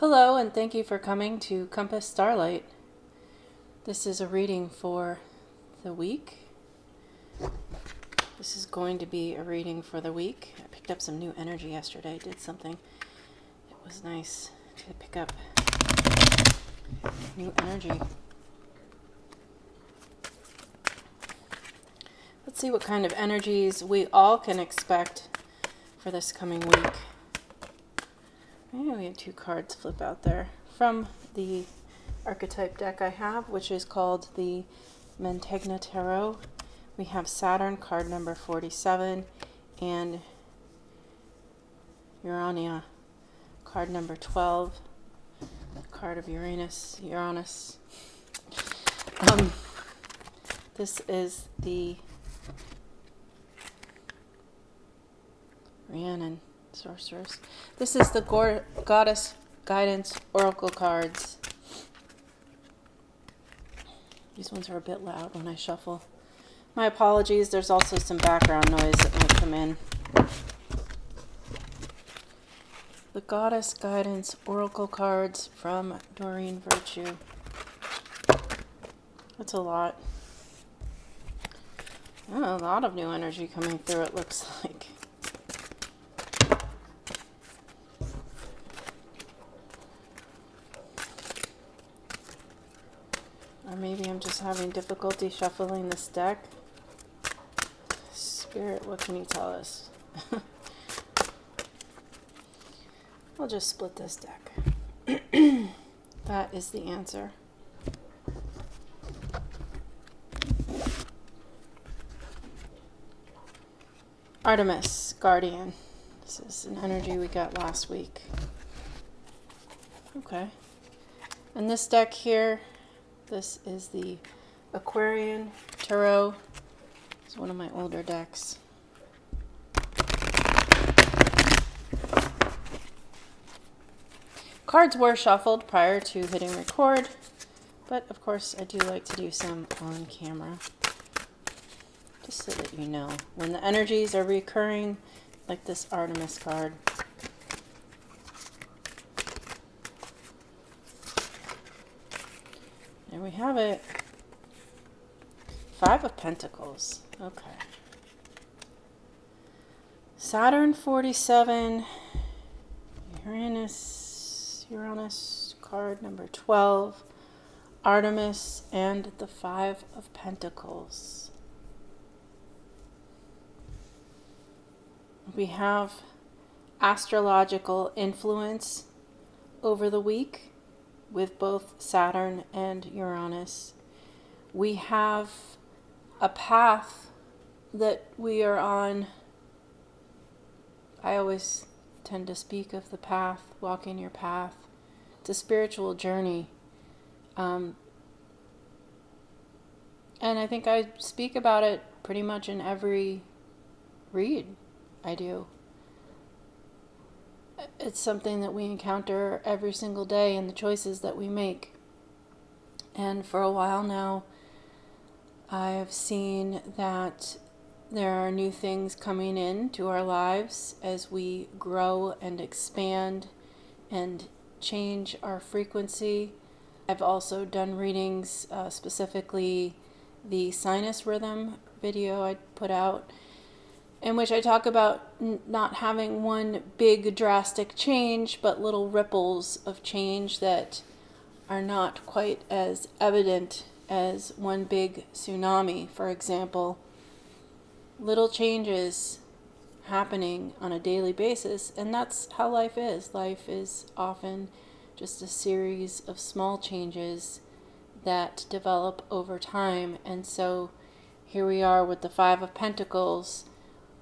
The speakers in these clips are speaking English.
Hello, and thank you for coming to Compass Starlight. This is a reading for the week. This is going to be a reading for the week. I picked up some new energy yesterday, did something. It was nice to pick up new energy. Let's see what kind of energies we all can expect for this coming week. Maybe we have two cards flip out there from the archetype deck I have, which is called the Mantegna Tarot. We have Saturn, card number 47, and Urania, card number 12, card of Uranus. This is the Rhiannon Sorceress. This is the Goddess Guidance Oracle cards. These ones are a bit loud when I shuffle. My apologies, there's also some background noise that might come in. The Goddess Guidance Oracle cards from Doreen Virtue. That's a lot. Oh, a lot of new energy coming through, it looks like. Or maybe I'm just having difficulty shuffling this deck. Spirit, what can you tell us? I'll just split this deck. That is the answer. Artemis, Guardian. This is an energy we got last week. Okay. And this deck here, this is the Aquarian Tarot. It's one of my older decks. Cards were shuffled prior to hitting record, but of course I do like to do some on camera. Just so that you know, when the energies are recurring, like this Artemis card. There we have it. 5 of Pentacles. Okay. Saturn 47. Uranus card number 12. Artemis and the 5 of Pentacles. We have astrological influence over the week with both Saturn and Uranus. We have a path that we are on. I always tend to speak of the path, walking your path. It's a spiritual journey. And I think I speak about it pretty much in every read I do. It's something that we encounter every single day in the choices that we make. And for a while now, I have seen that there are new things coming into our lives as we grow and expand and change our frequency. I've also done readings, specifically the sinus rhythm video I put out, in which I talk about not having one big drastic change, but little ripples of change that are not quite as evident as one big tsunami, for example. Little changes happening on a daily basis, and that's how life is. Life is often just a series of small changes that develop over time. And so here we are with the 5 of Pentacles,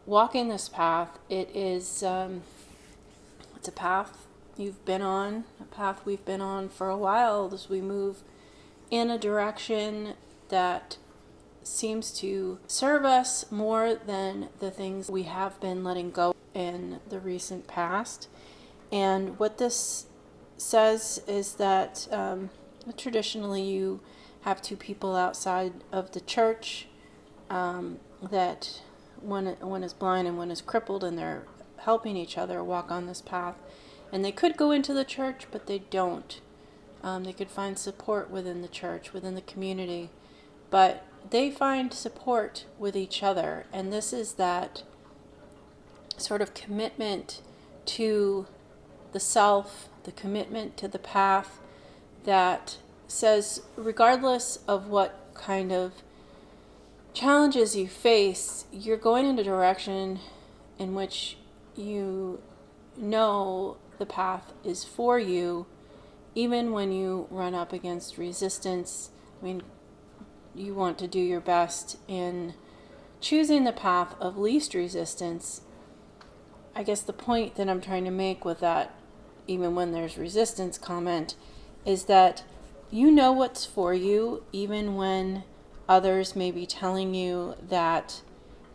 walking this path. It is it's a path you've been on, a path we've been on for a while as we move in a direction that seems to serve us more than the things we have been letting go in the recent past. And what this says is that traditionally you have two people outside of the church, that one is blind and one is crippled, and they're helping each other walk on this path. And they could go into the church, but they don't. They could find support within the church, within the community. But they find support with each other. And this is that sort of commitment to the self, the commitment to the path that says, regardless of what kind of challenges you face, you're going in a direction in which you know the path is for you, even when you run up against resistance. I mean, you want to do your best in choosing the path of least resistance. I guess the point that I'm trying to make with that, even when there's resistance comment, is that you know what's for you, even when others may be telling you that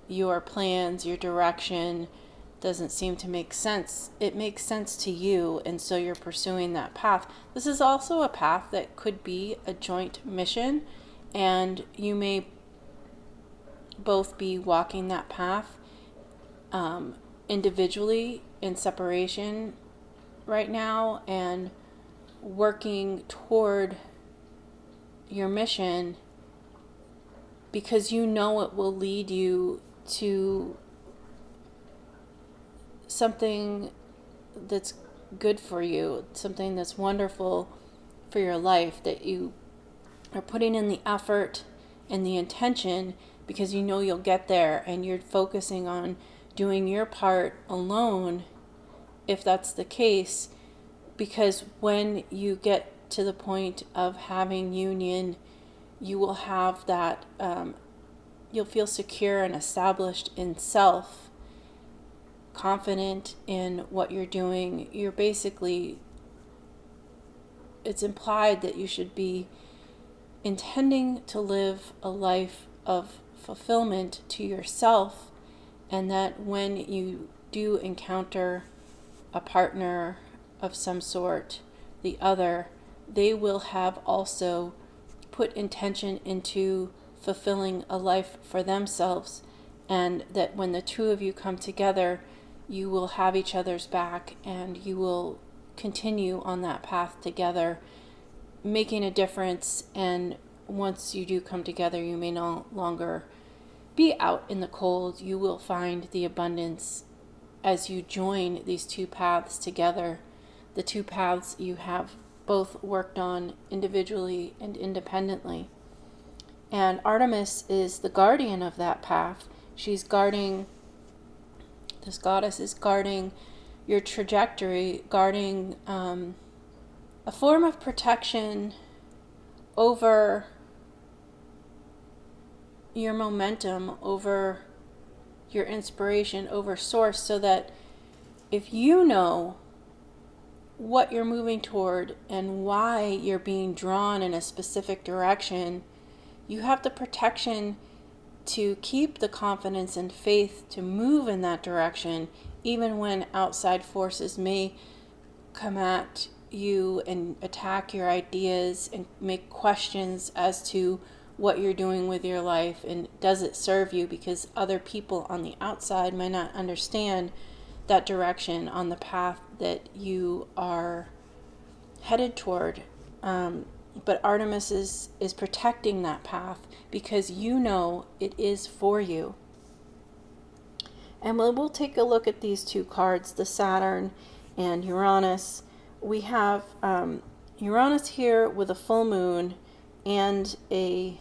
your plans, your direction doesn't seem to make sense. It makes sense to you, and so you're pursuing that path. This is also a path that could be a joint mission, and you may both be walking that path individually in separation right now and working toward your mission because you know it will lead you to something that's good for you, something that's wonderful for your life, that you are putting in the effort and the intention because you know you'll get there, and you're focusing on doing your part alone if that's the case, because when you get to the point of having union, you will have that, you'll feel secure and established in self, confident in what you're doing. You're basically, it's implied that you should be intending to live a life of fulfillment to yourself, and that when you do encounter a partner of some sort, the other, they will have also put intention into fulfilling a life for themselves, and that when the two of you come together, you will have each other's back and you will continue on that path together, making a difference. And once you do come together, you may no longer be out in the cold. You will find the abundance as you join these two paths together, the two paths you have both worked on individually and independently. And Artemis is the guardian of that path. She's guarding, this goddess is guarding your trajectory, guarding a form of protection over your momentum, over your inspiration, over source, so that if you know what you're moving toward and why you're being drawn in a specific direction, you have the protection to keep the confidence and faith to move in that direction, even when outside forces may come at you and attack your ideas and make questions as to what you're doing with your life and does it serve you, because other people on the outside might not understand that direction on the path that you are headed toward. But Artemis is protecting that path because you know it is for you. And we'll take a look at these two cards, the Saturn and Uranus. We have Uranus here with a full moon and a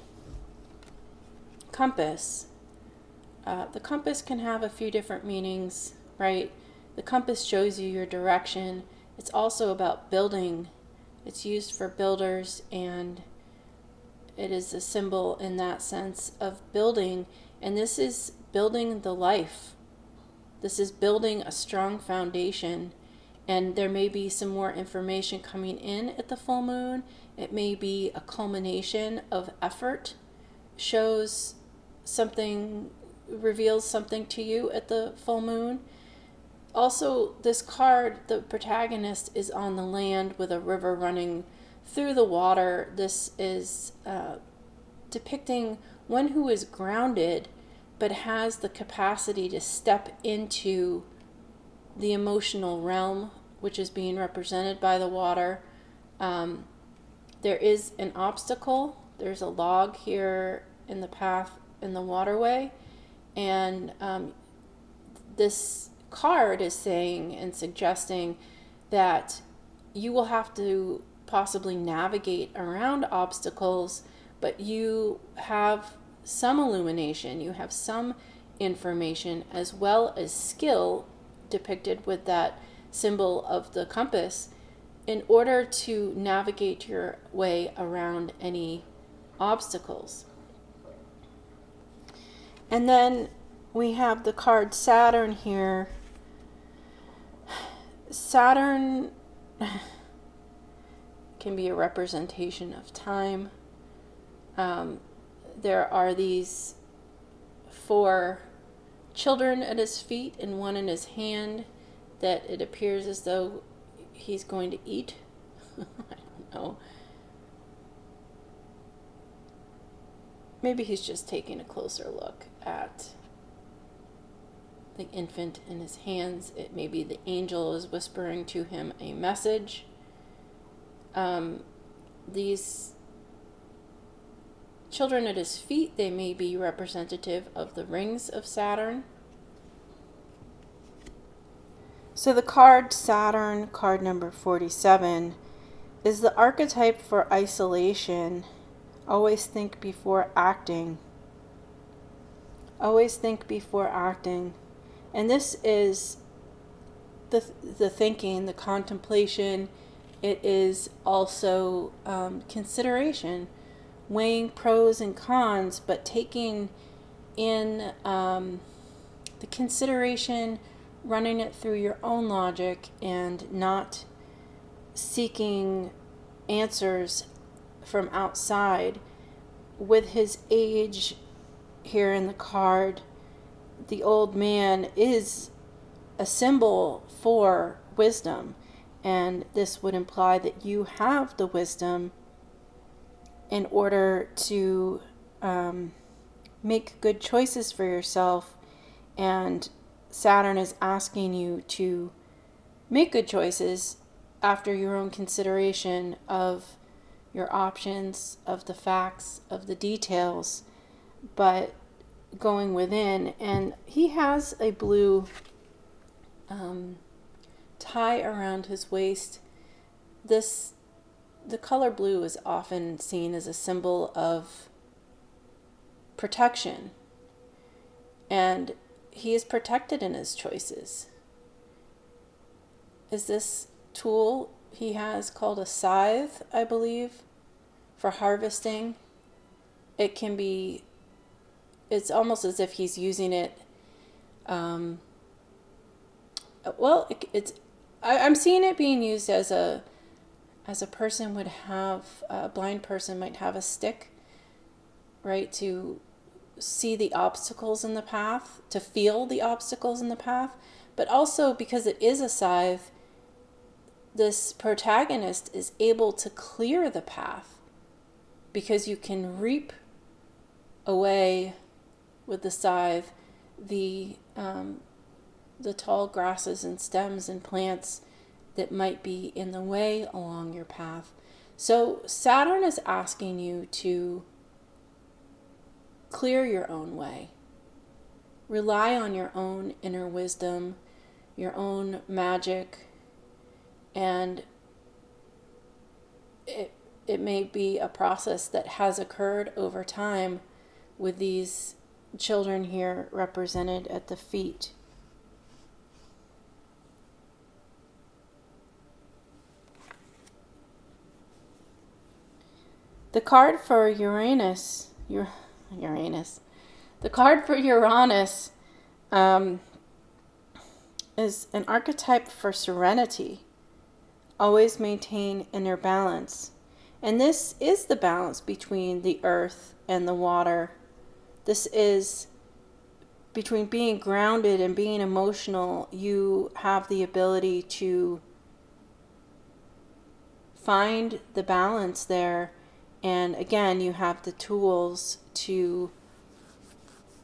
compass. The compass can have a few different meanings, right? The compass shows you your direction. It's also about building. It's used for builders, and it is a symbol in that sense of building. And this is building the life. This is building a strong foundation. And there may be some more information coming in at the full moon. It may be a culmination of effort, shows something, reveals something to you at the full moon. Also, this card, the protagonist is on the land with a river running through the water. This is depicting one who is grounded but has the capacity to step into the emotional realm which is being represented by the water. There is an obstacle. There's a log here in the path in the waterway, and this card is saying and suggesting that you will have to possibly navigate around obstacles, but you have some illumination, you have some information, as well as skill depicted with that symbol of the compass, in order to navigate your way around any obstacles. And then we have the card Saturn here. Saturn can be a representation of time. There are these 4 children at his feet and one in his hand that it appears as though he's going to eat. I don't know. Maybe he's just taking a closer look at the infant in his hands. It may be the angel is whispering to him a message. These children at his feet, they may be representative of the rings of Saturn. So the card Saturn, card number 47, is the archetype for isolation. Always think before acting. Always think before acting. And this is the thinking, the contemplation. It is also consideration, weighing pros and cons, but taking in the consideration, running it through your own logic, and not seeking answers from outside. With his age here in the card, the old man is a symbol for wisdom, and this would imply that you have the wisdom in order to make good choices for yourself. And Saturn is asking you to make good choices after your own consideration of your options, of the facts, of the details, but going within. And he has a blue tie around his waist. The color blue is often seen as a symbol of protection, and he is protected in his choices. Is this tool he has called a scythe, I believe, for harvesting? It can be, it's almost as if he's using it, I'm seeing it being used as a person would have, a blind person might have a stick, right, to see the obstacles in the path, to feel the obstacles in the path. But also, because it is a scythe, this protagonist is able to clear the path, because you can reap away with the scythe the tall grasses and stems and plants that might be in the way along your path. So Saturn is asking you to clear your own way. Rely on your own inner wisdom, your own magic, and it may be a process that has occurred over time with these children here represented at the feet. The card for Uranus. The card for Uranus is an archetype for serenity. Always maintain inner balance. And this is the balance between the earth and the water. This is between being grounded and being emotional. You have the ability to find the balance there. And again, you have the tools to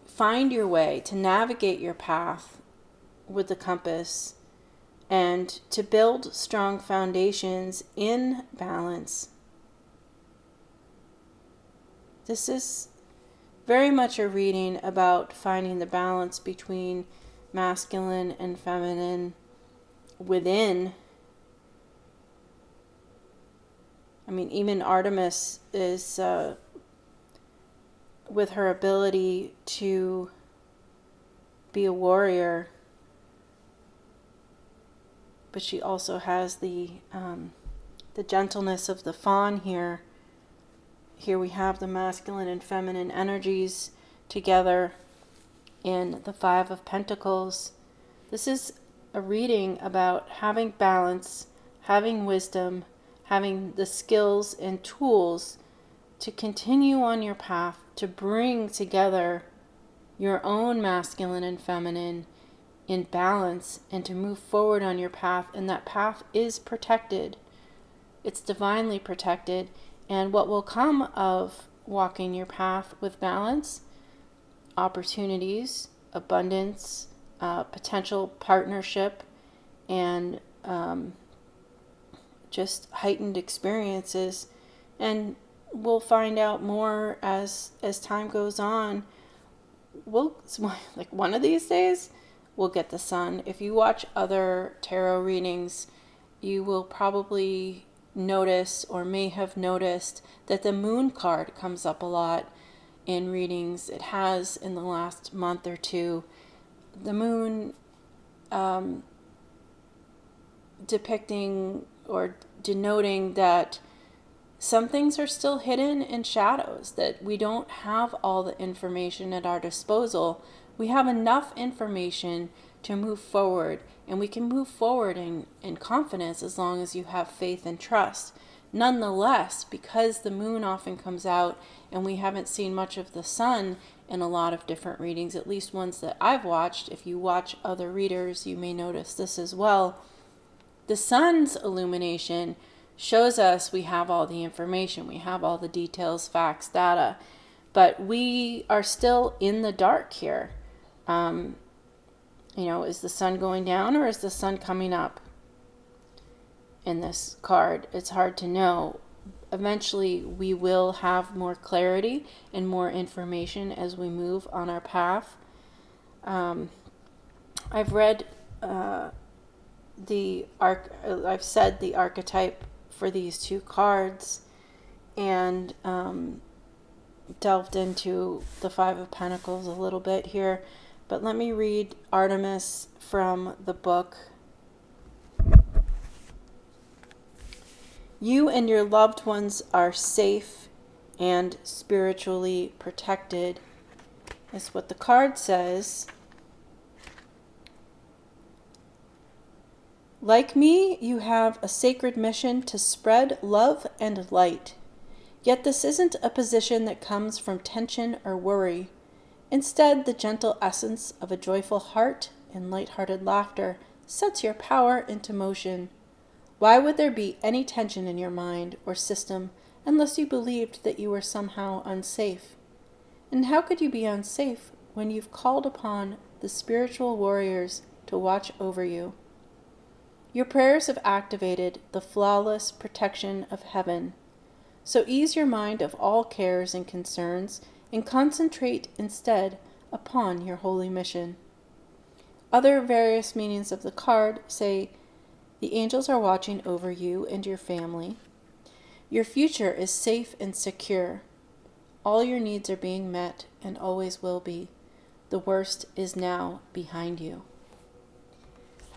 find your way, to navigate your path with the compass, and to build strong foundations in balance. This is very much a reading about finding the balance between masculine and feminine within. I mean, even Artemis is, with her ability to be a warrior, but she also has the gentleness of the fawn here. Here we have the masculine and feminine energies together in the Five of Pentacles. This is a reading about having balance, having wisdom, having the skills and tools to continue on your path, to bring together your own masculine and feminine in balance, and to move forward on your path. And that path is protected. It's divinely protected. And what will come of walking your path with balance? Opportunities, abundance, potential partnership, and just heightened experiences. And we'll find out more as time goes on. Like one of these days, we'll get the sun. If you watch other tarot readings, you will probably notice, or may have noticed, that the moon card comes up a lot in readings. It has in the last month or two. The moon depicting or denoting that some things are still hidden in shadows, that we don't have all the information at our disposal. We have enough information to move forward, and we can move forward in confidence as long as you have faith and trust. Nonetheless, because the moon often comes out and we haven't seen much of the sun in a lot of different readings, at least ones that I've watched. If you watch other readers, you may notice this as well. The sun's illumination shows us we have all the information, we have all the details, facts, data, but we are still in the dark here. Is the sun going down or is the sun coming up? In this card, it's hard to know. Eventually, we will have more clarity and more information as we move on our path. I've read I've said the archetype for these two cards, and delved into the Five of Pentacles a little bit here. But let me read Artemis from the book. You and your loved ones are safe and spiritually protected, is what the card says. Like me, you have a sacred mission to spread love and light. Yet this isn't a position that comes from tension or worry. Instead, the gentle essence of a joyful heart and light-hearted laughter sets your power into motion. Why would there be any tension in your mind or system unless you believed that you were somehow unsafe? And how could you be unsafe when you've called upon the spiritual warriors to watch over you? Your prayers have activated the flawless protection of heaven. So ease your mind of all cares and concerns and concentrate instead upon your holy mission. Other various meanings of the card say, the angels are watching over you and your family. Your future is safe and secure. All your needs are being met and always will be. The worst is now behind you.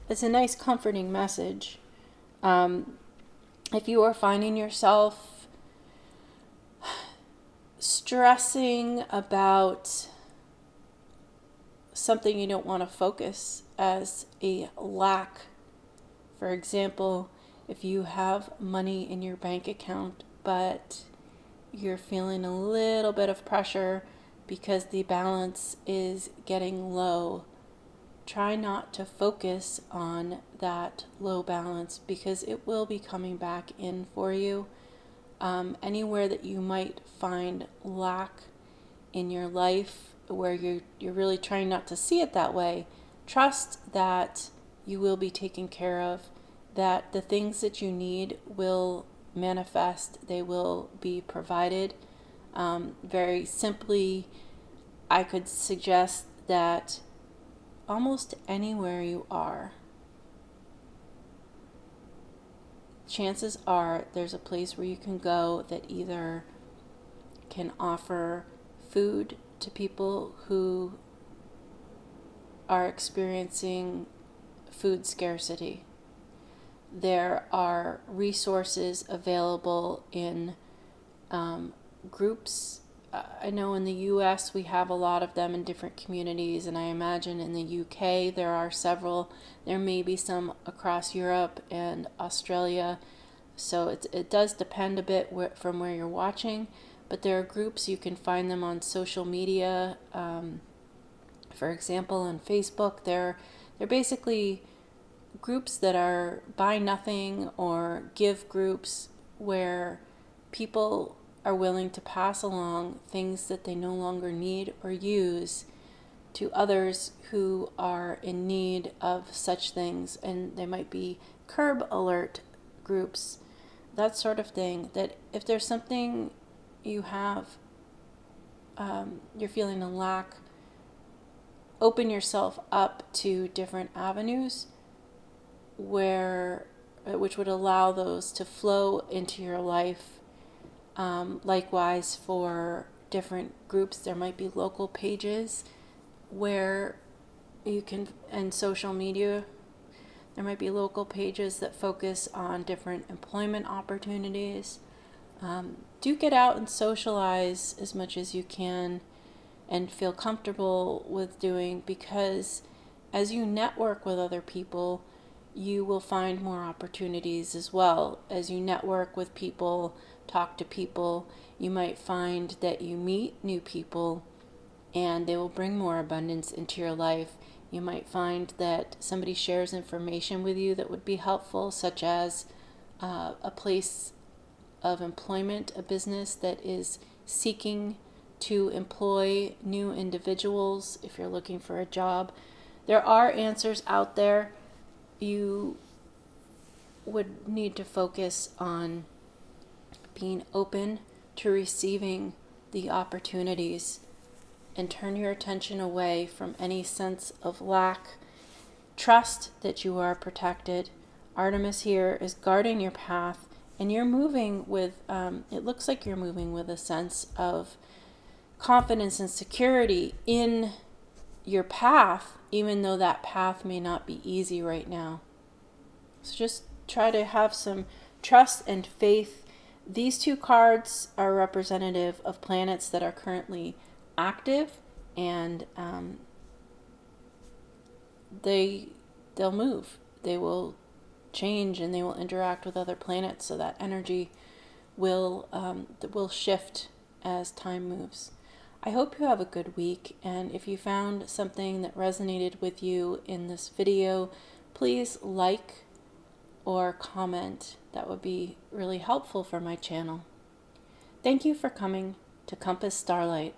It's a nice, comforting message. If you are finding yourself stressing about something you don't want to focus as a lack, for example, if you have money in your bank account, but you're feeling a little bit of pressure because the balance is getting low, try not to focus on that low balance because it will be coming back in for you. Anywhere that you might find lack in your life where you're really trying not to see it that way, trust that you will be taken care of, that the things that you need will manifest, they will be provided. Very simply, I could suggest that almost anywhere you are, chances are there's a place where you can go that either can offer food to people who are experiencing food scarcity. There are resources available in groups. I know in the US we have a lot of them in different communities, and I imagine in the UK there are several. There may be some across Europe and Australia. So it does depend a bit from where you're watching, but there are groups, you can find them on social media. For example, on Facebook, they're basically groups that are buy nothing or give groups where people are willing to pass along things that they no longer need or use to others who are in need of such things. And they might be curb alert groups, that sort of thing, that if there's something you have, you're feeling a lack, open yourself up to different avenues which would allow those to flow into your life. Likewise, for different groups, there might be local pages where you can, and social media, there might be local pages that focus on different employment opportunities. Do get out and socialize as much as you can and feel comfortable with doing, because as you network with other people, you will find more opportunities as well. As you network with people, talk to people, you might find that you meet new people and they will bring more abundance into your life. You might find that somebody shares information with you that would be helpful, such as a place of employment, a business that is seeking to employ new individuals if you're looking for a job. There are answers out there. You would need to focus on being open to receiving the opportunities and turn your attention away from any sense of lack. Trust that you are protected. Artemis here is guarding your path, and you're moving with, it looks like you're moving with a sense of confidence and security in your path, even though that path may not be easy right now. So just try to have some trust and faith. These two cards are representative of planets that are currently active, and they'll move. They will change and they will interact with other planets, so that energy will shift as time moves. I hope you have a good week, and if you found something that resonated with you in this video, please like or comment. That would be really helpful for my channel. Thank you for coming to Compass Starlight.